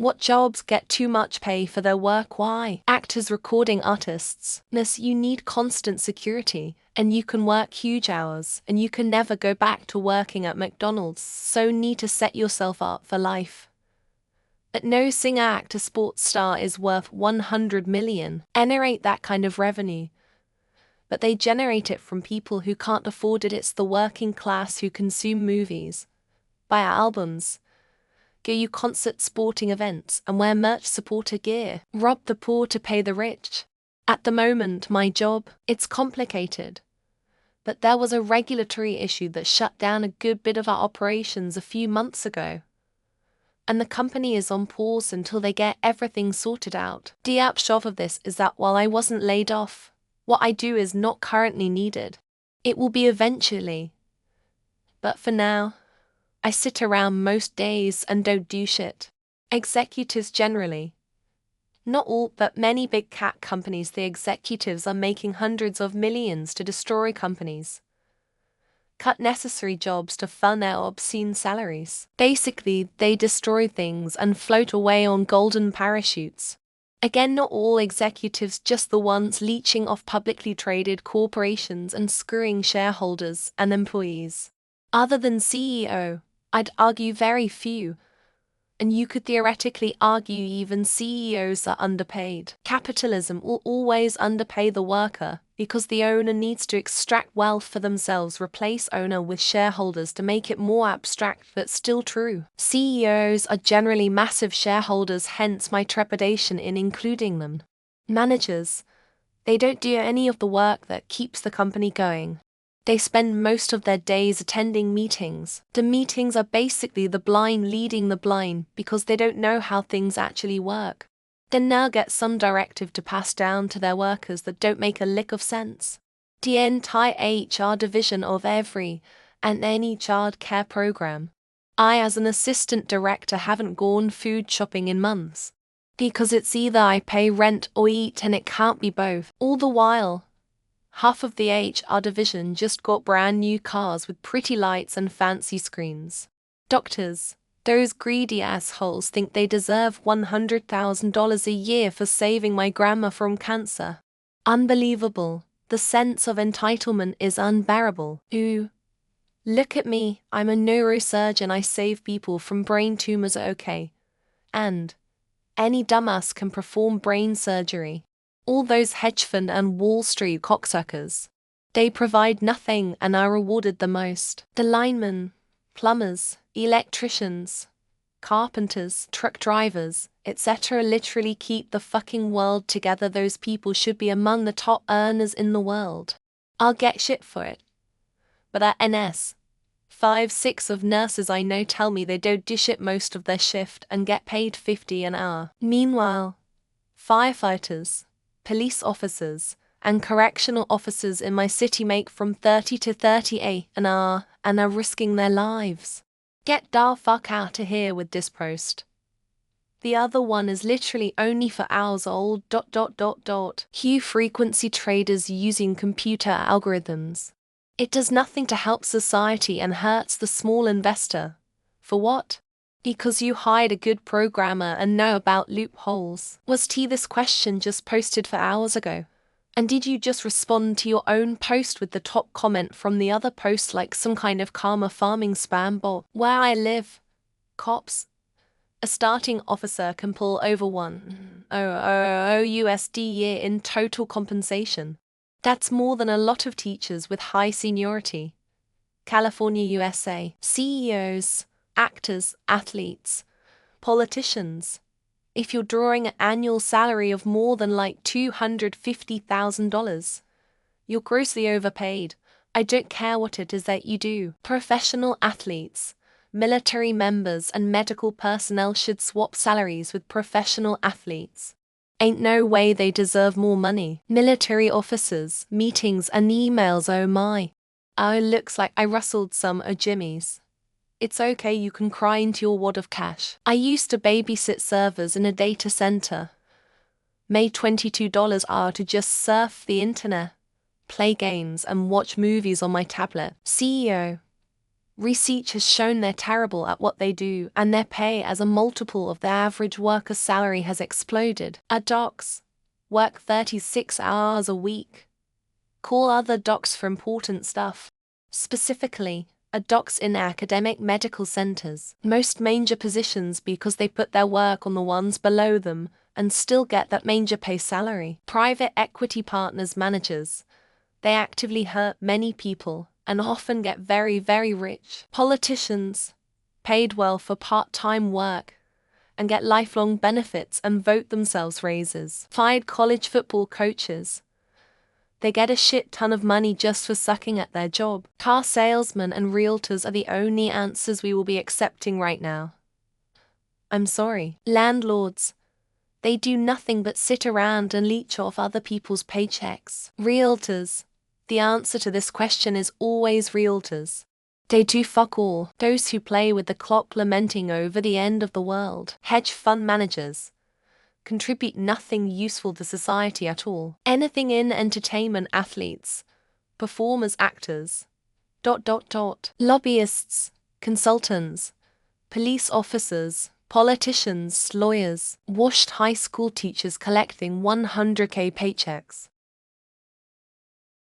What jobs get too much pay for their work? Why? Actors, recording artists. You need constant security, and you can work huge hours, and you can never go back to working at McDonald's, so need to set yourself up for life. But no singer, actor, sports star is worth 100 million. Generate that kind of revenue. But they generate it from people who can't afford it. It's the working class who consume movies, buy albums, go to concerts, sporting events, and wear merch, supporter gear, rob the poor to pay the rich. At the moment, my job, it's complicated. But there was a regulatory issue that shut down a good bit of our operations a few months ago. And the company is on pause until they get everything sorted out. The upshot of this is that while I wasn't laid off, what I do is not currently needed. It will be eventually. But for now, I sit around most days and don't do shit. Executives generally. Not all, but many big cat companies, the executives are making hundreds of millions to destroy companies. Cut necessary jobs to fund their obscene salaries. Basically, they destroy things and float away on golden parachutes. Again, not all executives, just the ones leeching off publicly traded corporations and screwing shareholders and employees. Other than CEO, I'd argue very few. And you could theoretically argue even CEOs are underpaid. Capitalism will always underpay the worker because the owner needs to extract wealth for themselves. Replace owner with shareholders to make it more abstract but still true. CEOs are generally massive shareholders, hence my trepidation in including them. Managers, they don't do any of the work that keeps the company going. They spend most of their days attending meetings. The meetings are basically the blind leading the blind because they don't know how things actually work. Then they'll get some directive to pass down to their workers that don't make a lick of sense. The entire HR division of every and any child care program. I, as an assistant director, haven't gone food shopping in months. Because it's either I pay rent or eat, and it can't be both. All the while, half of the HR division just got brand new cars with pretty lights and fancy screens. Doctors, those greedy assholes, think they deserve $100,000 a year for saving my grandma from cancer. Unbelievable. The sense of entitlement is unbearable. Ooh. Look at me, I'm a neurosurgeon, I save people from brain tumors, okay. And any dumbass can perform brain surgery. All those hedge fund and Wall Street cocksuckers. They provide nothing and are rewarded the most. The linemen, plumbers, electricians, carpenters, truck drivers, etc. literally keep the fucking world together. Those people should be among the top earners in the world. I'll get shit for it. But at NS, 5-6 of nurses I know tell me they don't do shit most of their shift and get paid $50 an hour. Meanwhile, firefighters, police officers, and correctional officers in my city make from $30 to $38 an hour and are risking their lives. Get the fuck out of here with this post. The other one is literally only for hours old. Hue frequency traders using computer algorithms. It does nothing to help society and hurts the small investor. For what? Because you hired a good programmer and know about loopholes. Was this question just posted for hours ago? And did you just respond to your own post with the top comment from the other post like some kind of karma farming spam bot? Where I live, cops, a starting officer can pull over $1,000 USD year in total compensation. That's more than a lot of teachers with high seniority. California, USA. CEOs, actors, athletes, politicians. If you're drawing an annual salary of more than like $250,000, you're grossly overpaid. I don't care what it is that you do. Professional athletes, military members, and medical personnel should swap salaries with professional athletes. Ain't no way they deserve more money. Military officers, meetings and emails, oh my. Oh, looks like I rustled some of Jimmy's. It's okay, you can cry into your wad of cash. I used to babysit servers in a data center. Made $22 an hour to just surf the internet, play games and watch movies on my tablet. CEO. Research has shown they're terrible at what they do, and their pay as a multiple of the average worker's salary has exploded. Docs work 36 hours a week. Call other docs for important stuff. Specifically, docs in academic medical centers. Most major positions because they put their work on the ones below them and still get that major pay salary. Private equity partners managers. They actively hurt many people and often get very, very rich. Politicians, paid well for part-time work and get lifelong benefits and vote themselves raises. Fired college football coaches. They get a shit ton of money just for sucking at their job. Car salesmen and realtors are the only answers we will be accepting right now. I'm sorry. Landlords. They do nothing but sit around and leech off other people's paychecks. Realtors. The answer to this question is always realtors. They do fuck all. Those who play with the clock lamenting over the end of the world. Hedge fund managers. Contribute nothing useful to society at all. Anything in entertainment, athletes, performers, actors. Lobbyists, consultants, police officers, politicians, lawyers, washed high school teachers collecting 100K paychecks.